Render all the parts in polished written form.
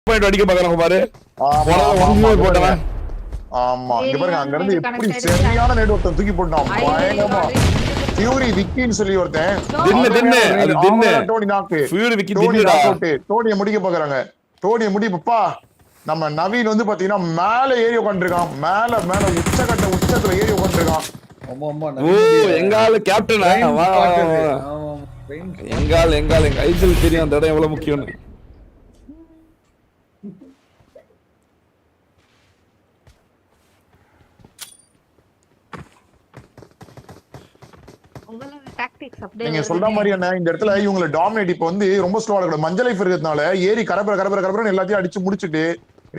Point அடிக்க பாக்குறாங்க பாரு. போட்டவன். ஆமா இங்க பாருங்க அங்க இருந்து எப்படி சரியான நேடு ஒருத்தன் தூக்கி போட்டான் பயங்கரமா. ஃபியூரி விக்கின்னு சொல்லி ஒருத்தன் டோனி நாக்கு. ஃபியூரி விக்கி தின்னுடா. டோனியை முடிக்க பாக்குறாங்க. டோனியை முடிப்பா. நம்ம நவீன் வந்து பாத்தீங்கன்னா மேல ஏறி உட்காந்துருக்கான். மேல மேல உச்சத்துல ஏறி உட்காந்துருக்கான். ஓ எங்கால கேப்டனா? எங்கால எங்க ஐபிஎல் தெரியும் அந்த இடம் எவ்வளவு முக்கியம்னு. நீங்க சொல்ற மாதிரி என்ன இந்த இடத்துல இவங்களை டாமினேட் இப்ப வந்து ரொம்ப ஸ்லோவா இருக்கணும். மஞ்சள் லைஃப் இருக்கிறதுனால ஏறி கரபர எல்லாத்தையும் அடிச்சு முடிச்சுட்டு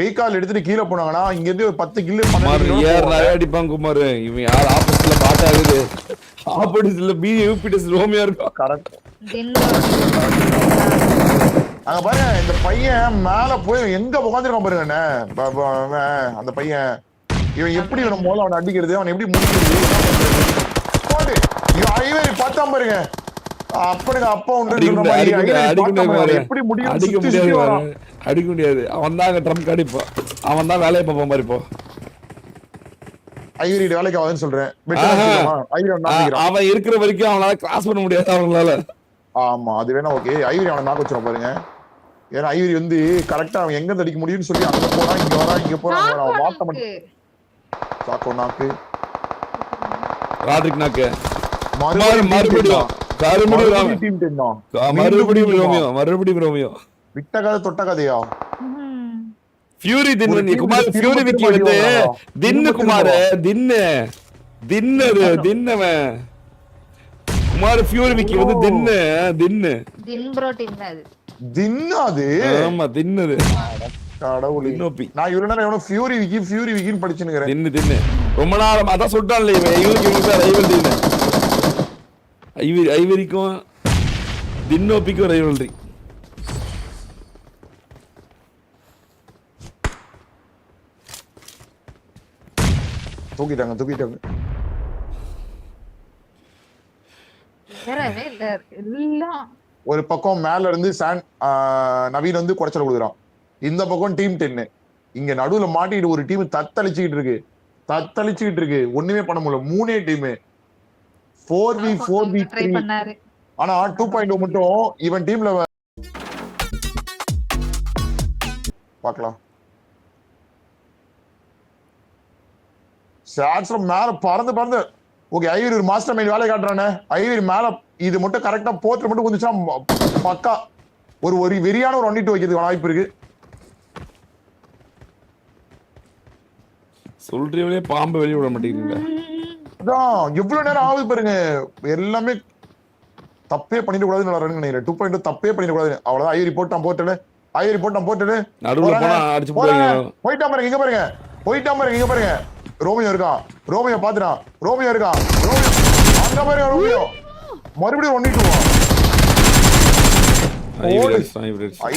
ரீகால் எடுத்துட்டு கீழே போனாங்கன்னா இங்க இருந்து 10 கிலோ அடிப்பாங்க குமார். இவன் யார் ஆப்போசிட்ல பாட்டாகுது. ஆப்போசிட்ல யூபிடிஎஸ் ரோமியா இருக்கும். கரெக்ட். அங்க பாருங்க இந்த பையன் மேல போய் எங்க உட்காந்துருக்கான் பாருங்க என்ன அந்த பையன். இவன் எப்படி நம்ம முதல்ல அவனை அடிக்கிறது, அவன் எப்படி முடிக்கிறது பார்த்தா பாருங்க. அப்படிங்க அப்பா எப்படி முடியும் அடிக்க முடியாது. அவன் தான் ட்ரம்ப் அடிப்பான். அவன் தான் வேலையை பார்ப்பான் மாதிரி. இப்போ ஐவரி வேலைக்கு ஆகுதுன்னு சொல்றேன். அவன் இருக்கிற வரைக்கும் அவனால கிராஸ் பண்ண முடியாது அவங்களால. ஆமா அது வேணா ஓகே. ஐவரி அவனை நாக்க வச்சிடும் பாருங்க. ஏன்னா ஐவரி வந்து கரெக்டா அவன் எங்க அடிக்க முடியும்னு சொல்லி அங்க போறான் இங்க வரா இங்க போறான். வாட்ட மட்டும் சாக்கோ நாக்கு ராட்ரிக் நாக்கு மறுபடியும் விட்ட கதை தொட்ட கதையா? ஃபியூரி தின்னு குமார். ஃபியூரி விக்கி வந்து தின்னு குமார். தின்னவன் குமார். ஃபியூரி விக்கி வந்து தின்னு தின்னாது. ஆமா தின்னது. கடவுளே நான் இவ்வளவு நேரம் எவனோ ஃபியூரி விக்கின்னு படிச்சுன்னுக்கிறேன். தின்னு ரொம்ப நாள் அதான் சொல்லிட்டான்ல இவன். ஐவரிக்கும் தின்னோப்பிக்கும் ரைவல்ரி. தூக்கிட்டாங்க. ஒரு பக்கம் மேல இருந்து நவீன் வந்து குடைச்சல் கொடுக்குறான். இந்த பக்கம் டீம் 10 இங்க நடுவுல மாட்டிட்டு ஒரு டீம் தத்தளிச்சுக்கிட்டு இருக்கு. ஒண்ணுமே பண்ண முடியல. 3 டீம் 4v3. ஆனா 2.0 மட்டும் இவன் டீம்ல பார்க்கலாம். ஷாட்ஸ் மேல பறந்து ஓகே. ஐவரி ஒரு மாஸ்டர் மைண்ட் வேலை காட்டுறானே. ஐவரி மேல இது மட்டும் கரெக்டா போர்ட்ல மட்டும் கொஞ்சம் பக்கா ஒரு வெறியான ஒரு 1-2 வைக்கிறதுக்கு வாய்ப்பு இருக்கு. சொல்றீங்களே பாம்பு வெளிய விட மாட்டேங்குங்க. அதான் எவ்வளவு நேரம் ஆகுது பாருங்க. எல்லாமே தப்பே பண்ணிட கூடாதுன்னு நான் நினைக்கிறேன். 2.2 தப்பே பண்ணிட கூடாது. அவ்வளவுதான். ஐவரி போட்டான் போட்டல நடுவுல போனா அடிச்சு போடுங்க. போயிட்டான் பாருங்க. இங்க பாருங்க ரோமியோ இருக்கான். ரோமியோ பாத்துறான். ரோமியோ இருக்கான். அங்க பாருங்க ரோமியோ மறுபடியும் 1-2.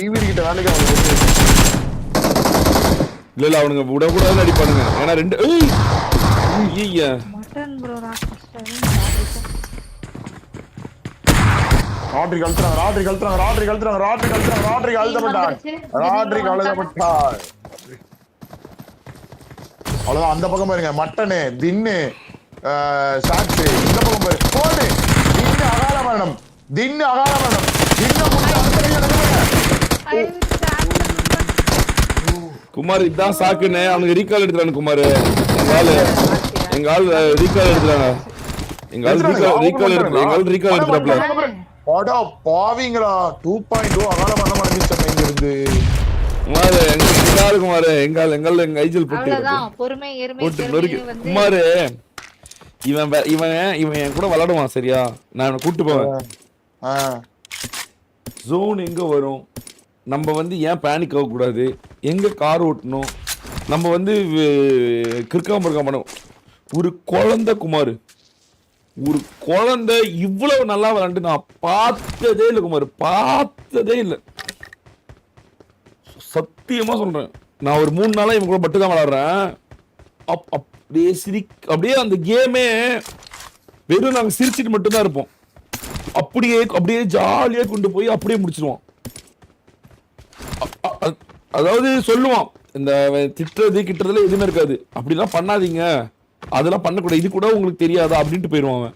ஐவரி கிட்ட வேலைக்கு இல்ல அவனுங்க விடக்கூடாதுன்னு அடிப்பானுங்க. ஏன்னா 2 ராட்ரிக் அழுத்தப்பட்டான். அவ்வளவுதான். அந்த பக்கம் பாருங்க மட்டனு தின்னு சாக்ஸ். இந்த பக்கம் பாரு போடு. தின்னு அகால மரணம். குமார் இதான் சாக்குன்னு அவனுக்கு ரீகால் எடுத்துறானு குமார். எங்க ஆள் ரீகால் எடுத்துறாங்க. ரீகால் எடுத்துறாப்ல. அடா பாவிங்களா 2.0 அகால மரணம் அடைஞ்சிட்டேன் இங்க இருந்து. குமார் எங்க ஐஜல் போட்டு குமார் இவன் என் கூட விளையாடுவான். சரியா நான் கூட்டு போவேன். ஜோன் எங்க வரும், நம்ம வந்து ஏன் பேனிக் ஆக கூடாது, எங்க கார் ஓட்டணும், நம்ம வந்து கிறுக்காம பண்ணணும். ஒரு குழந்தை குமார், ஒரு குழந்தை இவ்வளவு நல்லா விளையாண்டு நான் பார்த்ததே இல்லை குமார். பார்த்ததே இல்லை. சத்தியமா சொல்றேன். நான் ஒரு 3 நாளா இவன் கூட மட்டும் தான் விளையாடுறேன். அப்படியே அந்த கேமே வெறும் நாங்க சிரிச்சிட்டு மட்டும் தான் இருப்போம். அப்படியே ஜாலியா கொண்டு போய் அப்படியே முடிச்சிருவோம். அதாவது சொல்லுவான் இந்த திட்டுறது கிட்டுறதுல எதுவுமே இருக்காது, அப்படிலாம் பண்ணாதீங்க, அதெல்லாம் பண்ணக்கூடாது, இது கூட உங்களுக்கு தெரியாதா அப்படின்ட்டு போயிடுவான் அவன்.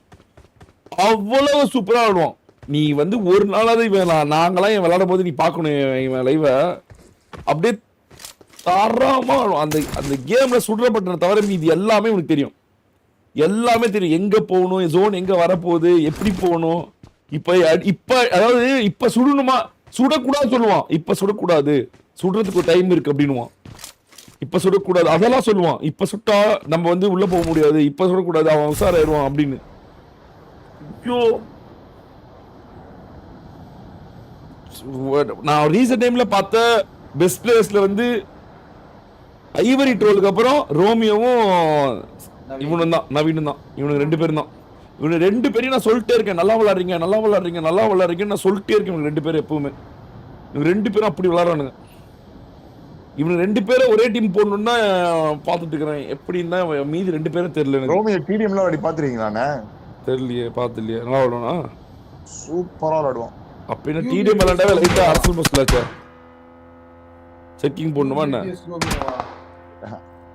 அவ்வளவு சூப்பரா ஆடுவான். நீ வந்து ஒரு நாளாவது இவன் நாங்களாம் என் விளையாடும் போது நீ பார்க்கணும் இவன் லைவ, அப்படியே தரமா ஆடுவான். அந்த அந்த கேம்ல சுடுறப்பட்ட தவிர மீதி எல்லாமே உனக்கு தெரியும், எல்லாமே தெரியும். எங்க போகணும், ஜோன் எங்க வரப்போகுது, எப்படி போகணும். இப்ப அதாவது இப்ப சுடணுமா, சுடக்கூடாது சொல்லுவான். இப்ப சுடக்கூடாது, சுடுறதுக்கு ஒரு டைம் இருக்கு அப்படின்னுவான். இப்ப சுடக்கூடாது அதெல்லாம் சொல்லுவான். இப்ப சுட்டா நம்ம வந்து உள்ள போக முடியாது, இப்ப சுடக்கூடாது, அவன் உசாராயிடுவான் அப்படின்னு. ஐயோ, நான் ரீசன்ட் டைம்ல பார்த்த பெஸ்ட் பிளேயர்ஸ்ல வந்து ஐவரி ட்ரோலுக்கு அப்புறம் ரோமியோவும் இவனும் தான், நவீனும் தான். இவனுக்கு 2 பேரும் தான். இவனு 2 பேரையும் நான் சொல்லிட்டே இருக்கேன், நல்லா விளாடுறீங்க, நல்லா விளாடுறீங்க, நல்லா விளாடுறீங்கன்னு நான் சொல்லிட்டே இருக்கேன். இவங்க 2 பேரும் எப்பவுமே, இவங்க 2 பேரும் அப்படி விளாடுறானுங்க. இவனு 2 பேரும் ஒரே டீம் போடணும்னா பார்த்துட்டு இருக்கிறேன். எப்படின்னா மீதி 2 பேரும் தெரியல. ரோமியோ டிடிஎம்ல அப்படி பாத்துறீங்களாண்ணே? தெரியலையே, பார்த்து இல்லையே. நல்லா விளாடுவானா? சூப்பரா விளாடுவான். அப்படின்னா டிடிஎம் விளாண்டாவே லைட்டா அரசல் மஸ்லாச்சா செக்கிங் போடணுமா என்ன?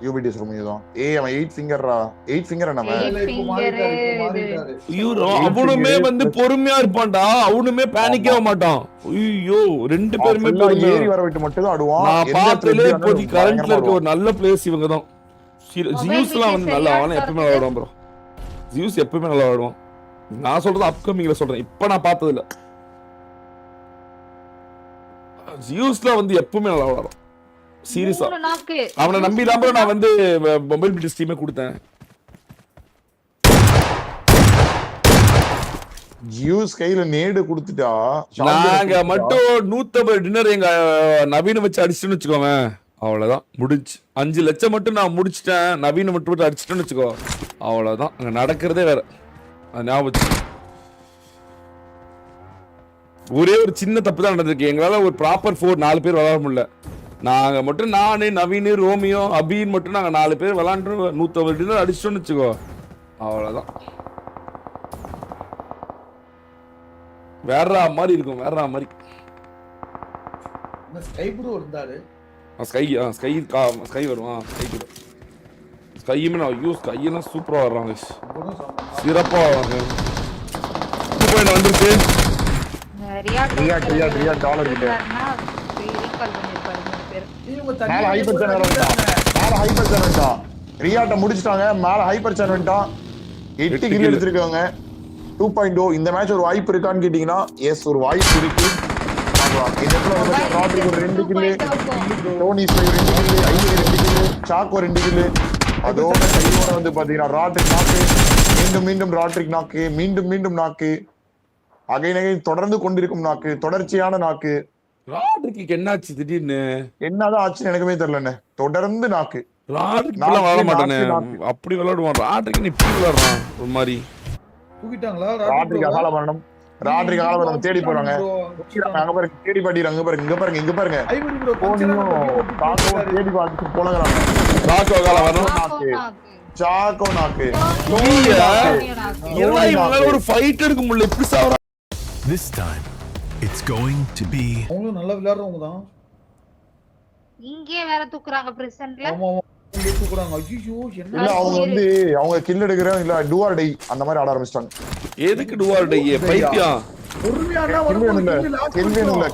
யூபிடிஎஸ் ரோமியோ தான். அவன் 8 ஃபிங்கர்ரா, 8 ஃபிங்கர் நம்ம. அவனுமே வந்து பொறுமையா இருப்பான்டா, அவனுமே பேனிக்கே ஆக மாட்டான். ஐயோ 2 பேருமே ஏறி வர விட்டு மட்டும் தான் ஆடுவான். நான் பார்த்ததுல இப்போதைக்கு கரண்ட்ல இருக்க ஒரு நல்ல பிளேயர்ஸ் இவங்க தான். ஜியூஸ்லாம் வந்து நல்லா, அவன எப்பவுமே விளையாடுவான் ப்ரோ. ஜியூஸ் எப்பவுமே நல்லா விளையாடுவான். நான் சொல்றது அப்கமிங்ல சொல்றேன், இப்ப நான் பார்த்ததுல ஜியூஸ்ல வந்து எப்பவுமே நல்லா விளையாடுவான். சீரியஸா அவனை நம்பி தான் ப்ரோ நான் வந்து மொபைல் பில்ட் டீமே கொடுத்தேன். ஜியூஸ் கையில நேடு கொடுத்துட்டா நாங்க மட்டும் 150 டின்னர் எங்க நவீன வச்சு அடிச்சுன்னு வச்சுக்கோங்க, அவ்வளவுதான் முடிச்சு. 5 லட்சம் மட்டும் நான் முடிச்சிட்டேன், நவீன மட்டும் அடிச்சிட்டேன்னு வச்சுக்கோ, அவ்வளவுதான். அங்க நடக்கிறதே வேற. அது ஞாபகம். ஒரே ஒரு சின்ன தப்பு தான் நடந்திருக்கு, எங்களால ஒரு ப்ராப்பர் 4 பேர் விளையாட முடியல. நாங்க மட்டும் நானு, நவீன், ரோமியோ, அபின் மட்டும் நாங்க 4 பேர் விளையாண்டு 150 டின்னர் அடிச்சிட்டோம்னு வச்சுக்கோ, அவ்வளவுதான். வேற மாதிரி இருக்கும், வேற மாதிரி. ஸ்கை ப்ரோ இருந்தாரு, ஸ்கை வருவான். ஸ்கையுமே நான் யூஸ் ஸ்கையெல்லாம் சூப்பரா வர்றாங்க, சிறப்பா வர்றாங்க. வந்துருச்சு டாலர் கிட்ட ரியாட்ட முடிச்சிட்டாங்க. மேல ஹைப்பர் சேன் வந்துட்டான், 8 கில் எடுத்திருக்காங்க. 2.0 இந்த மேட்ச் ஒரு வாய்ப்பு இருக்கான்னு கேட்டீங்கன்னா எஸ், ஒரு வாய்ப்பு இருக்கு. இந்த இடத்துல வந்து ராட்ரிக் ஒரு 2 kill, Tony spy 2 kill, Ivy 2 kill, Chacko 2 kill. அதோட கையோட வந்து பாத்தீங்கன்னா ராட்ரிக் நாக்கு, மீண்டும் ராட்ரிக் நாக்கு, மீண்டும் நாக்கு, அகைன் தொடர்ந்து கொண்டிருக்கும் நாக்கு, தொடர்ச்சியான நாக்கு. ராட்ரிக்கு என்னாச்சு திடீர்னு? என்னதான் ஆச்சுன்னு எனக்குமே தெரியலண்ணே, தொடர்ந்து நாக்கு. ராட்ரிக் விளையாட மாட்டானே, அப்படி விளையாடுவான். ராட்ரிக் இப்படி விளையாடுறான் ஒரு மாதிரி. தூக்கிட்டாங்களா? ராட்ரிக் அகால மரணம், ராட்ரிக் அகால மரணம் தேடி போறாங்க. அங்க பாருங்க, தேடி பாட்டிடுறாங்க. இங்க பாருங்க தேடி பார்த்து போலங்கிறாங்க. சாக்கோ அகால மரணம், சாக்கோ நாக்கு. ஒரு ஃபைட் எடுக்க முடியல, இப்படி சாவறா. This time it's going to be அவங்க நல்லா விளையாடுறவங்க தான். இங்கே வேற தூக்குறாங்க பிரசன்ட்ல. ஆமா இங்கே தூக்குறாங்க. ஐயோ என்ன இல்ல, அவங்க வந்து அவங்க கில் எடுக்கறேன் இல்ல டு ஆர் டை அந்த மாதிரி ஆட ஆரம்பிச்சிட்டாங்க. எதுக்கு டு ஆர் டை? பைத்தியம். பொறுமையானா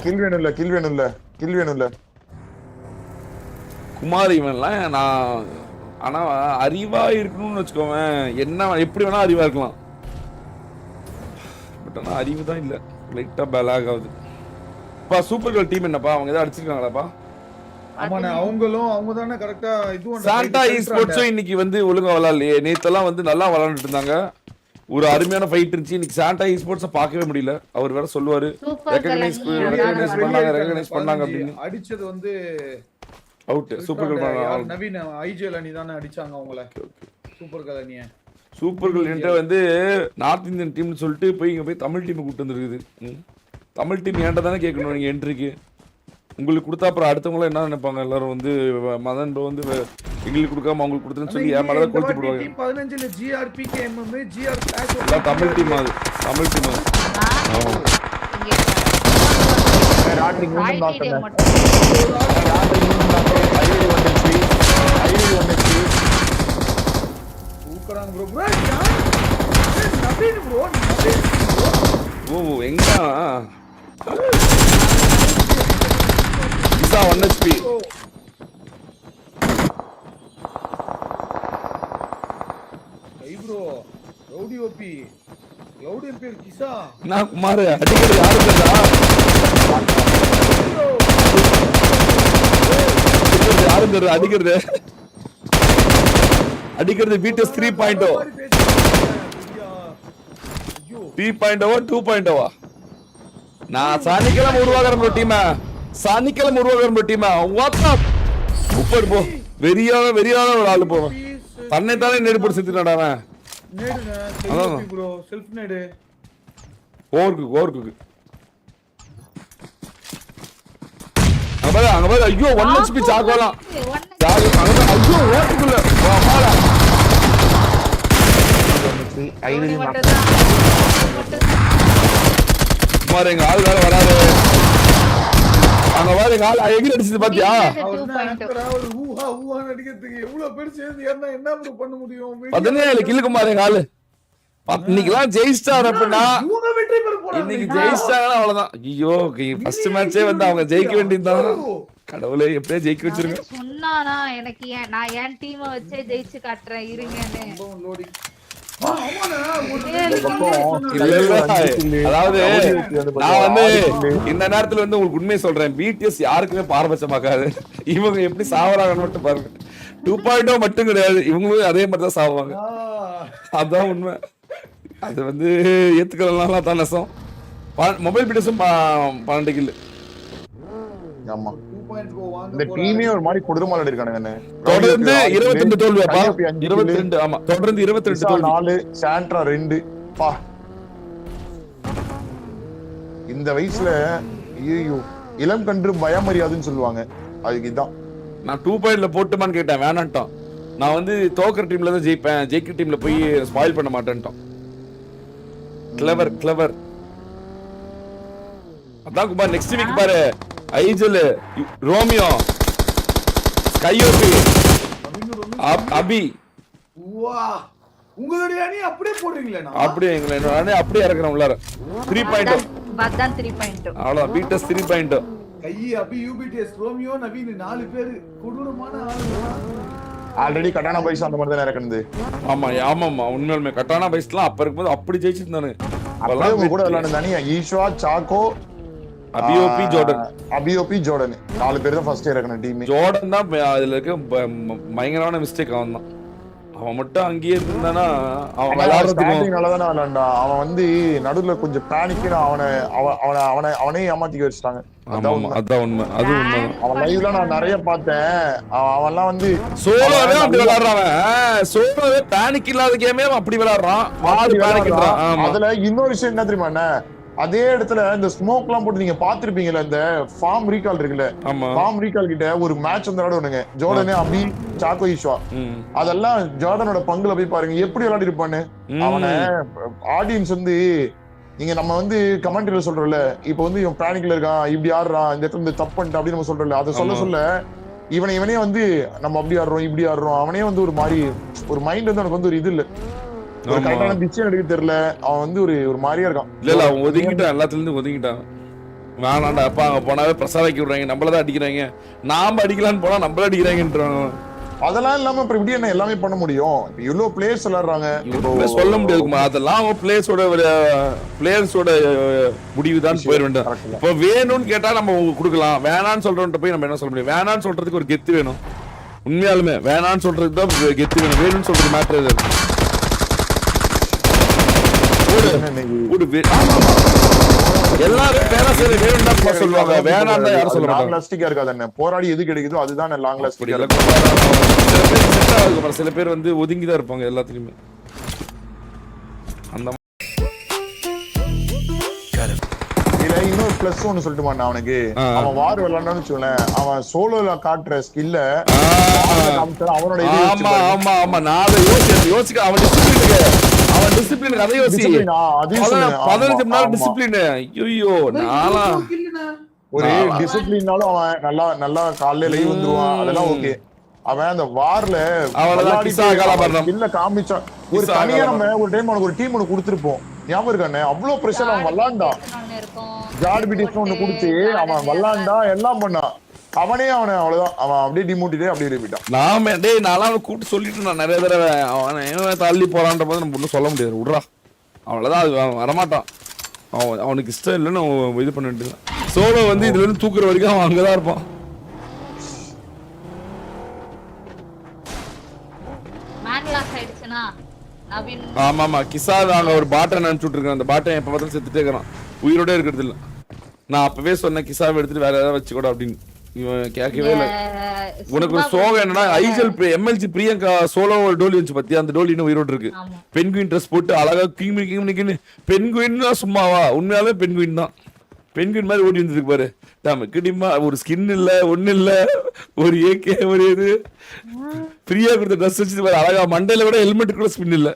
கில் வேணும்ல. குமார் இவன்லாம் நான் ஆனா அறிவா இருக்கணும்னு வச்சுக்கோவேன், என்ன எப்படி வேணா அறிவா இருக்கலாம். பட் ஆனா அறிவு தான் இல்ல, லைட்டா பேலாக் ஆகுது. பா சூப்பர் கேர்ள் டீம் என்னப்பா, அவங்க ஏதாவது அடிச்சிருக்காங்களாப்பா? ஆமாண்ணே, அவங்க தானே கரெக்டா இது சாண்டா ஈஸ்போர்ட்ஸும் இன்னைக்கு வந்து ஒழுங்கா விளையாடலையே. நேத்தெல்லாம் வந்து நல்லா விளையாண்டுட்டு இருந்தாங்க, ஒரு அருமையான ஃபைட் இருந்துச்சு. இன்னைக்கு சாண்டா ஈஸ்போர்ட்ஸை பார்க்கவே முடியல. அவர் வேற சொல்லுவாரு ரெகக்னைஸ் பண்ணாங்க அப்படின்னு. அடிச்சது வந்து out. Super girl Naveen IGL அணி தானே அடிச்சாங்க அவங்கள. சூப்பர் கேர்ள் அணியை சூப்பர் கேர்ள் என்கிட்ட வந்து நார்த் இந்தியன் டீம்னு சொல்லிட்டு போய் இங்கே போய் தமிழ் டீமை கூப்பிட்டு வந்துருக்குது. தமிழ் டீம் ஏன்ட்ட தானே கேட்கணும் நீங்கள் என்ட்ரிக்கு. உங்களுக்கு கொடுத்தா அப்புறம் அடுத்தவங்களும் என்ன நினைப்பாங்க, எல்லாரும் வந்து மதன் வந்து எங்களுக்கு கொடுக்காம அவங்களுக்கு கொடுத்துன்னு சொல்லி என் மேலே கொளுத்தி போடுவாங்க. 15ல ஜிஆர்பி கேஎம்எம் ஜிஆர் எல்லாம் தமிழ் டீம், அது தமிழ் டீம். ராட்ரிக் தூக்குறாங்க ப்ரோ. Bro Naveen bro. ஓ எங்க கிசா 1 HP. ஐ ப்ரோ ரவுடி ஓபி ரவுடி பேர் கிசா. நான் குமார் அடிக்கிறது யாருக்குடா? யாரும் தெரியல அடிக்கிறது. அடிக்கிறது BTS 3.0 3.0 2.0 நான் சனிக்கிழமை உருவாக்குற டீம் வாட்ஸ்அப் சூப்பர் போ. வெறியான ஒரு ஆளு போவேன். தன்னைத்தானே நேடு போட்டு செத்துட்டாடா அவன். நேடுங்க ப்ரோ செல்ஃப் நேடு. ஓவர்க்கு அங்க பாரு ஐயோ 1 HP சாகலாம். ஐயோ ஓட்டுக்குள்ள வாடா. எங்க ஆள் வேற வராது. அங்க பாரு எங்க ஆள் எகிரி அடிச்சது பாத்தியா? ஒரு ஊஹா அடிக்கிறதுக்கு எவ்வளவு பேர் சேர்ந்து ஏன்னா என்ன ப்ரோ பண்ண முடியும்? 17 கில்லுக்கு மாறு எங்க ஆளு. இன்னைக்குலாம் ஜெயிஸ்டார் அப்படின்னா இன்னைக்கு ஜெயிஸ்டாங்கன்னா அவ்வளவுதான். ஐயோ ஃபர்ஸ்ட் மேட்சே வந்து அவங்க ஜெயிக்க வேண்டியதுதான். கடவுளே எப்படியே ஜெயிக்க வச்சிருங்க. சொன்னானா எனக்கு நான் என் டீமை வச்சே ஜெயிச்சு காட்டுறேன் இருங்கன்னு. அதாவது நான் வந்து இந்த நேரத்துல வந்து உங்களுக்கு உண்மையை சொல்றேன். BTS யாருக்குமே பாரபட்சமாக்காது. இவங்க எப்படி சாவறாங்கன்னு மட்டும் பாருங்க. 2.0 மட்டும் கிடையாது, இவங்களும் அதே மாதிரி தான் சாவாங்க. அதான் உண்மை. அது வந்து ஏத்துக்கிறதுனால தான் நெசம். Mobile BTSம் 12 kill. ஆமா இந்த டீமே ஒரு மாதிரி கொடூரமா இருக்கானுங்க. தொடர்ந்து 22 தோல்வியாப்பா. 22 ஆமா தொடர்ந்து 22 தோல்வி. 4 சாண்ட்ரா 2 பா. இந்த வயசுல ஐயோ இளம் கன்று பயமறியாதுன்னு சொல்லுவாங்க. அதுக்கு இதான் நான் 2.0ல போட்டுமான்னு கேட்டேன், வேணான்ட்டான். நான் வந்து தோக்குற டீம்ல தான் ஜெயிப்பேன், ஜெயிக்கிற டீம்ல போய் ஸ்பாயில் பண்ண மாட்டேன்ட்டான். கிளவர். அதான் குமார் நெக்ஸ்ட் வீக் பாரு ஐஜல், ரோமியோ, ஸ்கையோபி, அபி. வா உங்களுடைய அணி அப்படியே போடுறீங்களா? அப்படியே எங்களோட அணி அப்படியே இறக்குறோம் உள்ளார. 3.0 பதான் 3.0 அவ்வளவுதான். BTS 3.0 கை அபி UBTS ரோமியோ நவீன் 4 பேர் கொடூரமான ஆளு. ஆல்ரெடி கட்டானா பைஸ் அந்த மாதிரி தான் இறக்குது. ஆமாமா உண்மையாலுமே கட்டானா பைஸ்லாம் அப்ப இருக்கும்போது அப்படி ஜெயிச்சிருந்தானு. அப்பலாம் கூட விளையாடுனானே ஈஸ்வா, சாக்கோ, அபியோபி, ஜோர்டன் 4 பேர் தான் ஃபர்ஸ்ட் இறக்குன டீம். ஜோர்டன் தான் அதுல இருக்க பயங்கரமான மிஸ்டேக். அவன் மட்டும் அங்கேயே இருந்தானா அவன் விளையாடுறதுக்கு நல்லதானே விளையாண்டா. அவன் வந்து நடுவுல கொஞ்சம் பேனிக்கு அவனே ஏமாத்திக்க வச்சுட்டாங்க. அதான் உண்மை. அது உண்மைதான். அவன் லைவ்ல நான் நிறைய பார்த்தேன். அவன்லாம் வந்து சோலோவே அப்படி விளையாடுறான். சோலோவே பேனிக் இல்லாத கேமே அப்படி விளையாடுறான். அதுல இன்னொரு விஷயம் என்ன தெரியுமா? என்ன அதே இடத்துல இந்த ஸ்மோக் எல்லாம் போட்டு நீங்க பாத்துருப்பீங்கல்ல, இந்த ஃபார்ம் ரீகால் இருக்குல்ல, ஃபார்ம் ரீகால் கிட்ட ஒரு மேட்ச் வந்து விளையாடுவானுங்க ஜோர்டனே, அபி, சாக்கோ, ஈஸ்வா. அதெல்லாம் ஜோர்டனோட பங்குல போய் பாருங்க எப்படி விளையாடி இருப்பான்னு. அவனை ஆடியன்ஸ் வந்து நீங்க நம்ம வந்து கமெண்ட்ரியில சொல்றோம்ல, இப்ப வந்து இவன் பேனிக்ல இருக்கான், இப்படி ஆடுறான், இந்த இடத்துல தப்பு பண்ணிட்டு அப்படின்னு நம்ம சொல்றோம்ல, அதை சொல்ல இவனே வந்து நம்ம அப்படி ஆடுறோம் இப்படி ஆடுறோம், அவனே வந்து ஒரு மாதிரி ஒரு மைண்ட் வந்து அவனுக்கு வந்து ஒரு இது இல்ல, ஒரு கரெக்டான டிசிஷன் எடுக்க தெரியல. அவன் வந்து ஒரு மாதிரியா இருக்கான். இல்ல அவன் ஒதுங்கிட்டான், எல்லாத்துல இருந்து ஒதுங்கிட்டான். வேணாண்டா அப்பா, அங்க போனாவே பிரசாராக்கி விடுறாங்க, நம்மளதான் அடிக்கிறாங்க, நாம அடிக்கலான்னு போனா நம்மள அடிக்கிறாங்கன்றாங்க. அதெல்லாம் இல்லாம இப்ப இப்படி என்ன எல்லாமே பண்ண முடியும்? இப்ப எவ்வளவு பிளேயர்ஸ் விளையாடுறாங்க, சொல்ல முடியாது. அதெல்லாம் பிளேயர்ஸோட முடிவுதான் போயிட வேண்டாம். இப்ப வேணும்னு கேட்டா நம்ம கொடுக்கலாம், வேணான்னு சொல்றோம்ட்ட போய் நம்ம என்ன சொல்ல முடியும்? வேணான்னு சொல்றதுக்கு ஒரு கெத்து வேணும். உண்மையாலுமே வேணான்னு சொல்றதுக்கு தான் கெத்து வேணும். வேணும்னு சொல்றது மேட்டர் எல்லாரும் பேராசிரியர் வேணும் தான் சொல்லுவாங்க, வேணாம் தான் யாரும் சொல்ல மாட்டாங்க. லாஸ்டிக்கா இருக்காது, போராடி எது கிடைக்குதோ அதுதான் லாங் லாஸ்டிக்கா. சில பேர் வந்து ஒதுங்கிதான் இருப்பாங்க எல்லாத்துலயுமே. அந்த இன்னொரு பிளஸ் ஒன்னு சொல்லிட்டு மாட்டான் அவனுக்கு. அவன் வார் விளையாடணும்னு வச்சுக்கோங்களேன், அவன் சோலோல காட்டுற ஸ்கில்ல அவனோட யோசிக்க அவன் டிசிப்ளின் அதை யோசி. 15 நாள் டிசிப்ளின். ஐயோ நாளா ஒரு டிசிப்ளின்னாலும் அவன் நல்லா நல்லா காலையில லைவ் வந்துருவான், அதெல்லாம் ஓகே. அவன் அந்த வார்ல இல்ல காமிச்சா ஒரு தனியா நம்ம ஒரு டைம் அவனுக்கு ஒரு டீம் ஒன்று கொடுத்துருப்போம், ஞாபகம் இருக்கானே? அவ்வளவு பிரஷர் அவன் விளாண்டான், ஜார்பிடிஸ் ஒண்ணு கொடுத்து அவன் விளாண்டா எல்லாம் பண்ணான். அவனே அவனை அவ்வளவுதான், அவன் அப்படியே டிமோட்டிட்டே அப்படியே போயிட்டான். நாம டேய் நான்லாம் கூப்பிட்டு சொல்லிட்டு நான் நிறைய தடவை அவன் தள்ளி போறான்ற போது நம்ம ஒன்றும் சொல்ல முடியாது, விட்றா அவ்வளோதான். அது அவன் வரமாட்டான், அவனுக்கு இஷ்டம் இல்லைன்னு இது பண்ண வேண்டியதுதான். சோலோ வந்து இதுல இருந்து தூக்குற வரைக்கும் அவன் அங்கதான் இருப்பான். ஆமா ஆமா கிசா நாங்க ஒரு பாட்டை நினைச்சுட்டு இருக்கோம், அந்த பாட்டை எப்ப பார்த்தாலும் செத்துட்டே இருக்கிறான், உயிரோட இருக்கிறது இல்ல. நான் அப்பவே சொன்னேன் கிசாவை எடுத்துட்டு வேற ஏதாவது வச்சுக்கூட அப்படின்னு, இவன் கேட்கவே இல்லை. உனக்கு ஒரு சோகம் என்னன்னா ஐஜல் எம்எல்சி பிரியங்கா சோலோ ஒரு டோலி வந்துச்சு பத்தியா, அந்த டோலி இன்னும் உயிரோடு இருக்கு. பென்குயின் ட்ரெஸ் போட்டு அழகா கிங் பென்குயின் தான் சும்மாவா, உண்மையாவே பென்குயின் தான், பென்குயின் மாதிரி ஓடி வந்துருக்கு பாரு. நமக்கு டிம்மா ஒரு ஸ்கின் இல்ல ஒண்ணு இல்ல, ஒரு ஏகே ஒரு இது ஃப்ரீயா கொடுத்த ட்ரெஸ் வச்சு பாரு அழகா, மண்டையில கூட ஹெல்மெட் கூட ஸ்பின் இல்ல.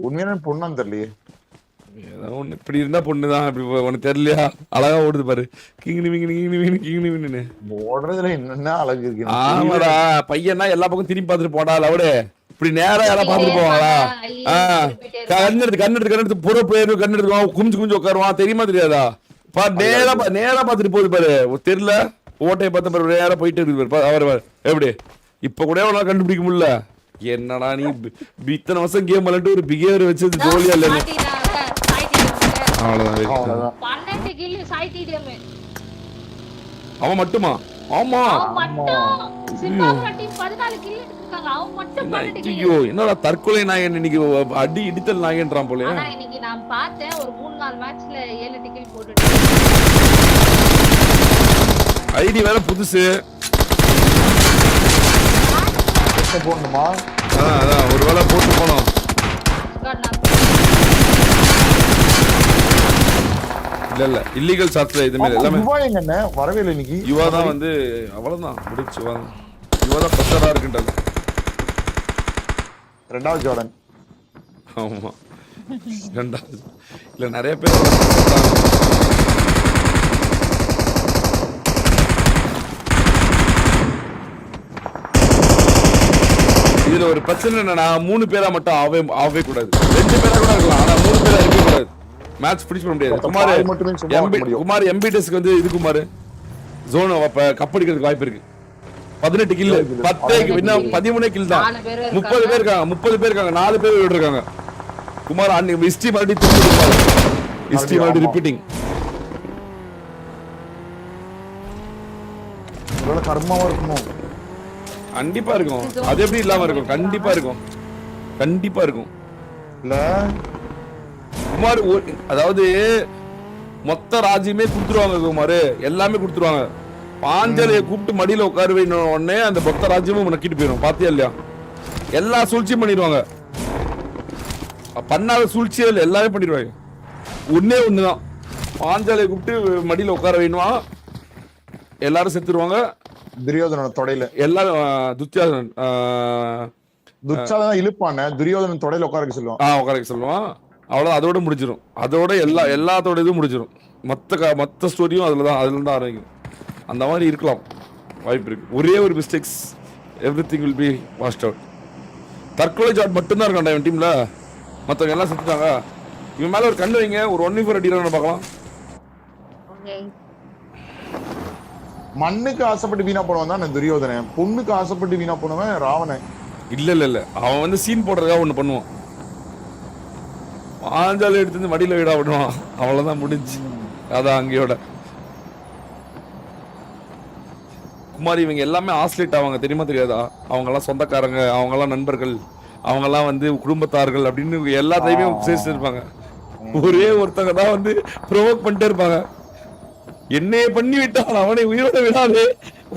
உண்மையான பொண்ணான்னு தெரியலையே, ஏதோ ஒண்ணு இப்படி இருந்தா பொண்ணுதான், இப்படி உனக்கு தெரியலையா? அழகா ஓடுது பாரு, கிங்னு ஓடுறதுல என்னென்ன அழகு இருக்கு. ஆமாடா பையனா எல்லா பக்கம் திரும்பி பார்த்துட்டு போடா லவுடே, இப்படி நேரா யாரும் பாத்துட்டு போவாங்களா? கண்ணெடுத்து புற போயிரு, கண்ணெடுத்து குஞ்சு உட்காருவான், தெரியுமா தெரியாதா? நேரா பாத்துட்டு போகுது பாரு, தெரியல ஓட்டையை பார்த்த பாரு, நேரா போயிட்டு இருக்கு பாரு. அவர் எப்படி இப்ப கூட எவ்வளவு கண்டுபிடிக்க முடியல. என்னடா நீ இத்தனை வருஷம் கேம் விளையாட்டு ஒரு பிஹேவியர் வச்சது ஜோலியா இல்ல? அவன் மட்டுமா? ஆமா ஐயோ என்னடா தற்கொலை நாயகன் இன்னைக்கு அடி இடித்தல் நாயகன்றான் போல. இன்னைக்கு நான் பார்த்தேன் ஒரு 3-4 மேட்ச்ல 7 டிக்கெட் போட்டுட்டு, ஐடி வேற புதுசு போடணுமா? அதான் ஒரு வேளை போட்டு போனோம். இல்ல இல்லீகல் ஷாட்ஸ்ல இதுமே எல்லாமே வரவே இல்லை இன்னைக்கு. யுவா தான் வந்து அவ்வளவுதான் முடிச்சு, யுவா தான் பிரஷரா இருக்குன்றது. ரெண்டாவது ஜார்டன். ஆமா ரெண்டாவது இல்ல நிறைய பேர் இதுல ஒரு பிரச்சனை என்னன்னா 3 பேரா மட்டும் ஆகவே கூடாது, 2 பேரா கூட இருக்கலாம், ஆனா 3 பேரா இருக்க கூடாது. மேட்ச் பிடிச்சு பண்ண முடியாது. குமார் எம்பிடெஸ்க்கு வந்து இது குமார் ஜோன் கப்படிக்கிறதுக்கு வாய்ப்பு இருக்கு. 18 கில் 13 கில் தான், 30 பேர் இருக்காங்க 4 பேர் விட்டுருக்காங்க. குமார் ஹிஸ்டரி மறுபடியும் ரிப்பீட்டிங். கர்மாவா இருக்குமோ? கண்டிப்பா இருக்கும், அது எப்படி இல்லாம இருக்கும்? கண்டிப்பா இருக்கும் இல்ல குமார். அதாவது மொத்த ராஜ்யமே கொடுத்துருவாங்க குமார், எல்லாமே கொடுத்துருவாங்க. பாஞ்சலியை கூப்பிட்டு மடியில உட்கார வைக்கணும் உடனே அந்த மொத்த ராஜ்யமும் நக்கிட்டு போயிடும். பாத்தியா இல்லையா? எல்லா சூழ்ச்சியும் பண்ணிடுவாங்க, பண்ணாத சூழ்ச்சிகள் எல்லாமே பண்ணிடுவாங்க. ஒண்ணுதான், பாஞ்சாலியை கூப்பிட்டு மடியில உட்கார வைக்கணுமா, எல்லாரும் செத்துருவாங்க. துரியோதனோட தொடையில எல்லாரும் துச்சாதன் இழுப்பான துரியோதனன் தொடையில உட்கார சொல்லுவான். அவ்வளவு அதோட முடிஞ்சிடும், அதோட எல்லாத்தோட இதுவும் முடிஞ்சிடும். மொத்த ஸ்டோரியும் அதுல தான் ஆரம்பிக்கும். அந்த மாதிரி இருக்கலாம் வாய்ப்பு இருக்கு. ஒரே ஒரு mistakes everything will be washed out. தற்கொலை ஜாட் மட்டும்தான் இருக்கான்டா இவன் டீம்ல, மற்றவங்க எல்லாம் செத்துட்டாங்க. இவன் மேல ஒரு கண்ணு வைங்க, ஒரு 1v4 அடிக்கிறான்னு பார்க்கலாம். மண்ணுக்கு ஆசைப்பட்டு வீணா போனவன் தான் துரியோதனன், பொண்ணுக்கு ஆசைப்பட்டு வீணா போனவன் ராவணன். இல்ல அவன் வந்து சீன் போடுறதுக்காக ஒண்ணு பண்ணுவான், பாஞ்சாலி எடுத்து மடியில வீடா விடுவான், அவ்வளவுதான் முடிஞ்சு. அதான் அங்கேயோட குமாரி இவங்க எல்லாமே ஆஸ்லேட் ஆவாங்க, தெரியுமா தெரியாதா? அவங்க எல்லாம் சொந்தக்காரங்க, அவங்க எல்லாம் நண்பர்கள், அவங்க எல்லாம் வந்து குடும்பத்தார்கள் அப்படின்னு எல்லாத்தையுமே சேர்த்து இருப்பாங்க. ஒரே ஒருத்தங்க தான் வந்து ப்ரொவோக் பண்ணிட்டே இருப்பாங்க, என்னையே பண்ணி விட்டான் அவனை உயிரோட விடாது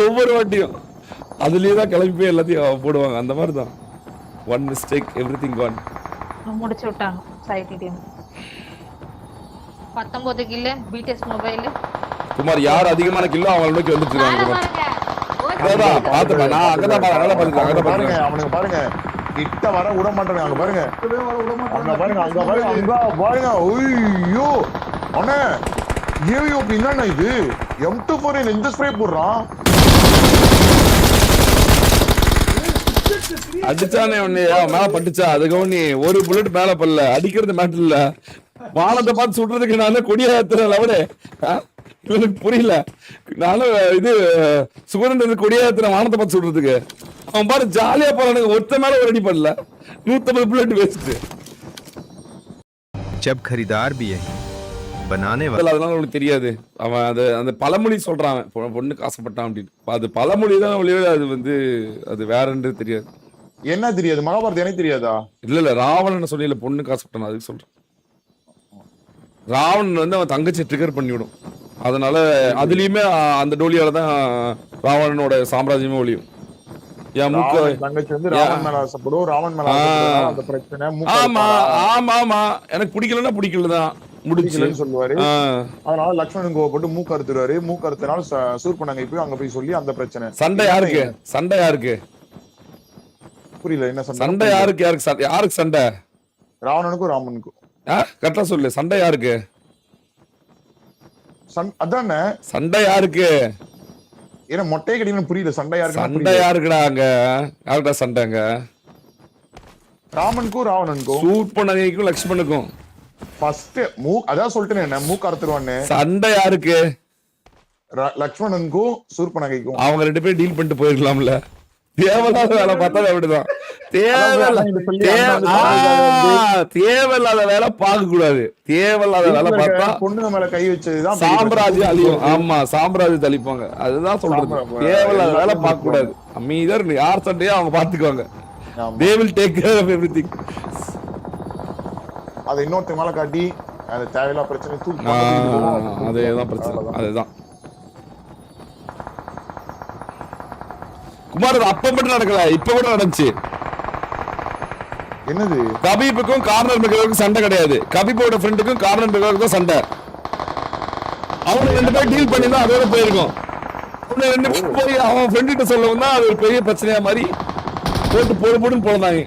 ஒவ்வொரு வாட்டியும். அதுலயே தான் கிளம்பி போய் எல்லாத்தையும் போடுவாங்க. அந்த மாதிரி தான் ஒன் மிஸ்டேக் எவ்ரிதிங் கான். முடிச்சு விட்டாங்க side team. 19 kill BTS mobile. Kumar யார் அதிகமான கில்லோ அவங்கள நோக்கி வந்துட்டு இருக்காங்க. அதான் பாத்துப்பா, நான் அங்கதான் பாருங்க, அவனுக்கு பாருங்க கிட்ட வர விட மாட்டாங்க. அங்க பாருங்க, அங்க பாருங்க, அங்க பாருங்க, ஐயோ அண்ணே ஏவிஓபி என்னண்ணா இது M24 இந்த ஸ்ப்ரே போடுறான் அடிச்சானே ஒண்ணு மேல பட்டுச்சா அதுக்கு ஒண்ணு ஒரு புல்லட் மேல பல்ல அடிக்கிறது மேட்டர் இல்ல வானத்தை பார்த்து சுடுறதுக்கு நானே கொடியாத்துறேன் அவனே இவனுக்கு புரியல நானும் இது சுகரன் கொடியாத்துறேன் வானத்தை பார்த்து சுடுறதுக்கு அவன் பாரு ஜாலியா போறானுங்க ஒருத்த மேல ஒரு அடி பண்ணல 150 புல்லட் வேஸ்ட் जब खरीदार भी है बनाने वाला அதனால உனக்கு தெரியாது அவன் அது அந்த பழமொழி சொல்றான் பொண்ணுக்கு ஆசைப்பட்டான் அப்படின்னு அது பழமொழி தான் ஒளியே அது வந்து அது வேறன்னு தெரியாது என்ன தெரியாது மகாபாரதம் எனக்கு தெரியாதா இல்ல ராவணன் சொல்லல பொண்ணுக்கு ஆசைப்பட்டான் அதுக்கு சொல்றேன் ராவணன் வந்து அவன் தங்கச்சி ட்ரிகர் பண்ணிவிடும் அதனால அதுலயுமே அந்த டோலியால தான் ராவணனோட சாம்ராஜ்யமே ஒளியும் என் மூக்க தங்கச்சி வந்து ராவன் மேல ஆசைப்படும் ராவன் மேல அந்த பிரச்சனை ஆமா ஆமா ஆமா எனக்கு பிடிக்கலன்னா பிடிக்கலதான் முடிச்சுன்னு சொல்லுவாரு அதனால லக்ஷ்மணன் கோவப்பட்டு மூக்கு அறுத்துருவாரு மூக்கு அறுத்தனால சூர்பனகை போய் அங்க போய் சொல்லி அந்த பிரச்சனை சண்டை யாருக்கு புரியல என்ன சண்டை யாருக்கு சண்டை ராவணனுக்கும் ராமனுக்கும் கரெக்டா சொல்லு சண்டை யாருக்கு அதானே சண்டை யாருக்கு ஏன்னா மொட்டையை கடிக்கணும் புரியல சண்டை யாருக்குடா அங்க யாருடா சண்டைங்க ராமனுக்கும் ராவணனுக்கும் சூர்பனகைக்கும் லக்ஷ்மணுக்கும் ஃபர்ஸ்ட் அதான் சொல்லிட்டேன் மூக்கு அறுத்துருவான்னு சண்டை யாருக்கு லக்ஷ்மணனுக்கும் சூர்பனகைக்கும் அவங்க 2 பேரும் டீல் பண்ணிட்டு போயிருக்கலாம்ல தேவையில்லாத வேலை பார்த்தா அப்படிதான் தேவையில்லாத வேலை பார்க்க கூடாது தேவையில்லாத வேலை பார்த்தா பொண்ணுங்க மேல கை வச்சதுதான் சாம்ராஜ்யம் அழியும் ஆமா சாம்ராஜ்யம் அழிப்பாங்க அதுதான் சொல்றது தேவையில்லாத வேலை பார்க்க கூடாது அமைதியா யார் சண்டையோ அவங்க பாத்துக்குவாங்க they will take care of everything அதை இன்னொருத்த மேல காட்டி அது தேவையில்லா பிரச்சனை தூக்கி அதேதான் பிரச்சனை அதுதான் குமார் அப்ப மட்டும் நடக்கல இப்ப கூட நடந்துச்சு என்னது கபீபுக்கும் கார்னர் மெக்ரேகருக்கும் சண்டை கிடையாது கபீபோட ஃப்ரெண்டுக்கும் கார்னர் மெக்ரேகருக்கும் சண்டை அவங்க 2 பேரும் டீல் பண்ணி தான் அதோட போயிருக்கும் அவங்க 2 பேரும் போய் அவன் ஃப்ரெண்ட் கிட்ட சொல்லவும் தான் அது ஒரு பெரிய பிரச்சனையா மாதிரி போட்டு போடுன்னு போடுறாங்க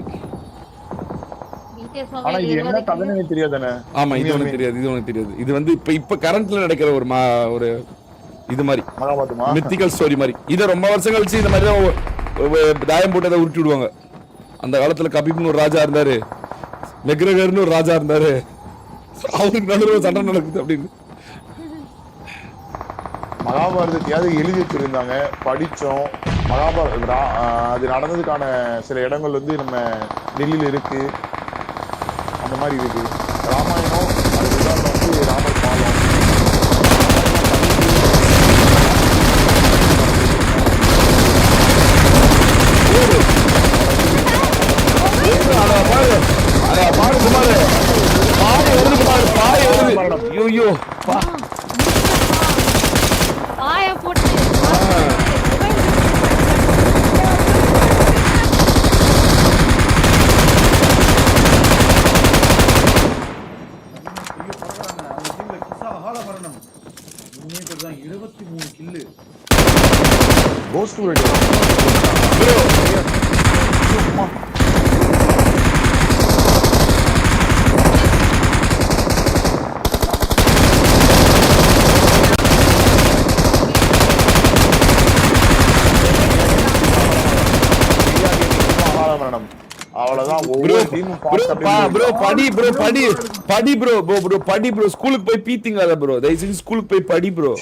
ஆனா இது என்ன கதைன்னு தெரியாதானே ஆமா இது உனக்கு தெரியாது இது வந்து இப்ப கரண்ட்ல நடக்கிற ஒரு இது மாதிரி மித்திக்கல் ஸ்டோரி மாதிரி இதை ரொம்ப வருஷம் கழிச்சு இந்த மாதிரி தான் தாயம் போட்டு அதை உருட்டி விடுவாங்க அந்த காலத்துல கபீப்னு ஒரு ராஜா இருந்தாரு மெக்ரேகர்னு ஒரு ராஜா இருந்தாரு அவருக்கு நடுவில் சண்டை நடக்குது அப்படின்னு மகாபாரதத்தையாவது எழுதி வச்சிருந்தாங்க படிச்சோம் அது நடந்ததுக்கான சில இடங்கள் வந்து நம்ம டெல்லியில இருக்கு அந்த மாதிரி இருக்கு ராமாயணம் அதுதான் வந்து ராமர் பாலம் Ghost to radio. ஸ்கூலுக்கு போய் பீத்திங்காத ப்ரோ தயவுசெய்து ஸ்கூலுக்கு போய் படி ப்ரோ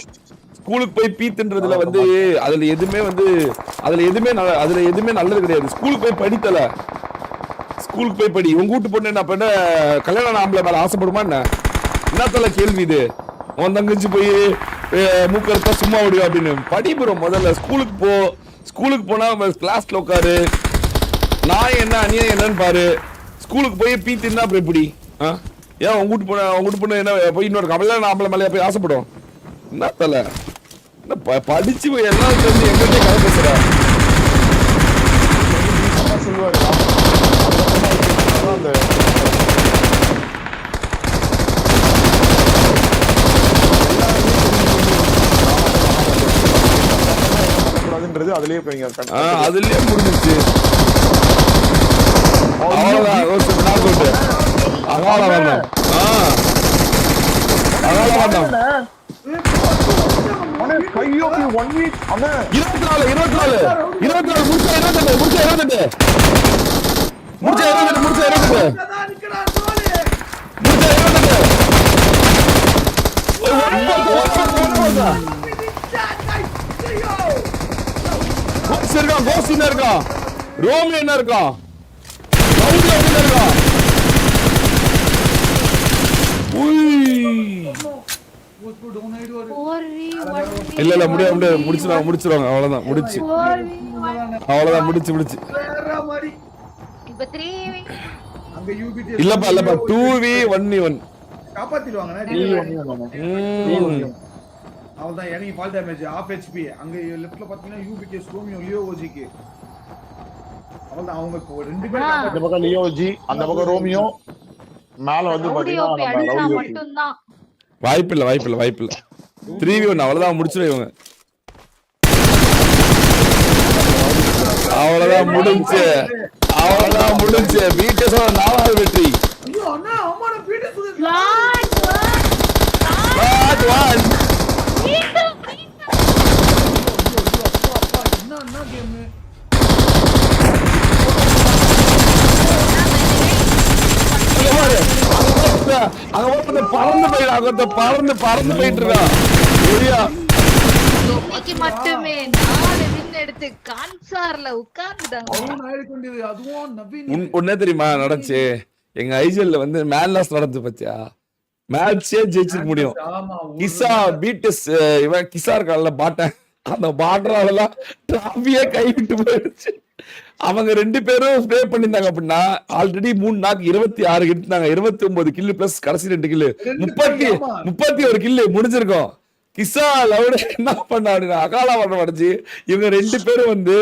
ஸ்கூலுக்கு போய் பீத்துன்றதுல வந்து அதுல எதுவுமே நல்லது கிடையாது ஸ்கூலுக்கு போய் படித்தல ஸ்கூலுக்கு போய் படி உங்க வீட்டு பொண்ணு என்ன பண்ண கல்யாணம் ஆம்பளை மேல ஆசைப்படுமா என்னத்தல கேள்வி இது உன் தங்கச்சி போய் மூக்கறுத்தா சும்மா விடுவா அப்படின்னு படி ப்ரோ முதல்ல ஸ்கூலுக்கு போனா கிளாஸ்ல உட்காரு நான் என்ன அநியாயம் என்னன்னு பாரு ஸ்கூலுக்கு போய் பீத்தின்னா அப்புறம் எப்படி ஏன் உங்க வீட்டு பொண்ணு என்ன போய் இன்னொரு கல்யாணம் ஆம்பளை மேலே போய் ஆசைப்படும் என்ன தல படிச்சு எல்லாம் தெரிஞ்சு எங்கிட்டே கதை பேசுற அதுலயே முடிஞ்சிச்சு அகால வேண்டாம். அண்ணே கையோப்பி 1 வீக் அண்ணே 24 முடிச்சா 28 முடிச்சா 28 அதான் நிக்கிறான் தோழி. இருக்கான் ரோமி என்ன இருக்கான் இருக்கான். இல்ல முடியாது முடிச்சிருவாங்க அவ்வளவுதான் முடிச்சு வேற மாதிரி. இப்ப 3v அங்க UBT இல்லப்பா 2v1v1 காப்பாத்திடுவாங்கண்ணா. அவள்தான் எனக்கு ஃபால் டேமேஜ் ஆஃப் ஹெச்பி. அங்க லெஃப்ட்ல பாத்தீங்கன்னா யூபிகே ஸ்டோமியோ லியோ ஓஜிக்கு அவள்தான் அவங்க இப்போ 2 பேர் இந்த பக்கம் லியோ ஜி அந்த பக்கம் ரோமியோ மேல வந்து பாத்தீங்கன்னா நம்ம ரவுடி மட்டும்தான். வாய்ப்பில்லை 3v1 அவ்வளவுதான் முடிச்சிருவாங்க. அவ்வளவுதான் முடிஞ்சு வீட்டஸோட 4வது வெற்றி. ஐயோ அண்ணா அம்மா நான் பீட்டே சுதே Part 1 என்ன கேம் பறந்து போயிட்டு இருக்கான். இன்னைக்கு மட்டுமே 4 வின் எடுத்து கான்சார்ல உட்கார்ந்துட்டாங்க. அதுவும் நவீன் ஒன்னே தெரியுமா நடந்துச்சு எங்க ஐஜிஎல்ல வந்து மேன்லாஸ் நடந்து பத்தியா மேட்சே ஜெயிச்சிருக்க முடியும். கிசா பீட்டஸ் இவன் கிசா இருக்கான்ல பாட்டன் அந்த பாட்டராலலாம் டிராபியே கைவிட்டு போயிடுச்சு. அவங்க 2 பேரும் ஸ்ப்ரே பண்ணிருந்தாங்க அப்படின்னா ஆல்ரெடி 3 நாக்கு 26 எடுத்தாங்க. 29 கில்லு பிளஸ் கடைசி 2 கில்லு 31 கில்லு முடிஞ்சிருக்கும். கிசா லவுட என்ன பண்ண அப்படின்னா அகாலா வட்டம் அடைச்சு இவங்க 2 பேரும் வந்து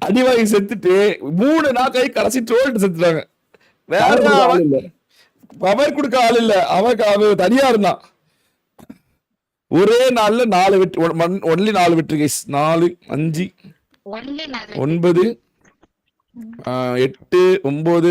அடிவாங்கி செத்துட்டு 3 நாக்காய் கடைசி ட்ரோல்ட்டு செத்துட்டாங்க. வேற பவர் கொடுக்க ஆள் இல்ல. அவன் தனியா இருந்தான். ஒரே நாள்ல 4 வெற்றி ஒன்லி 4 வெற்றி கைஸ். 4 5 9 8 9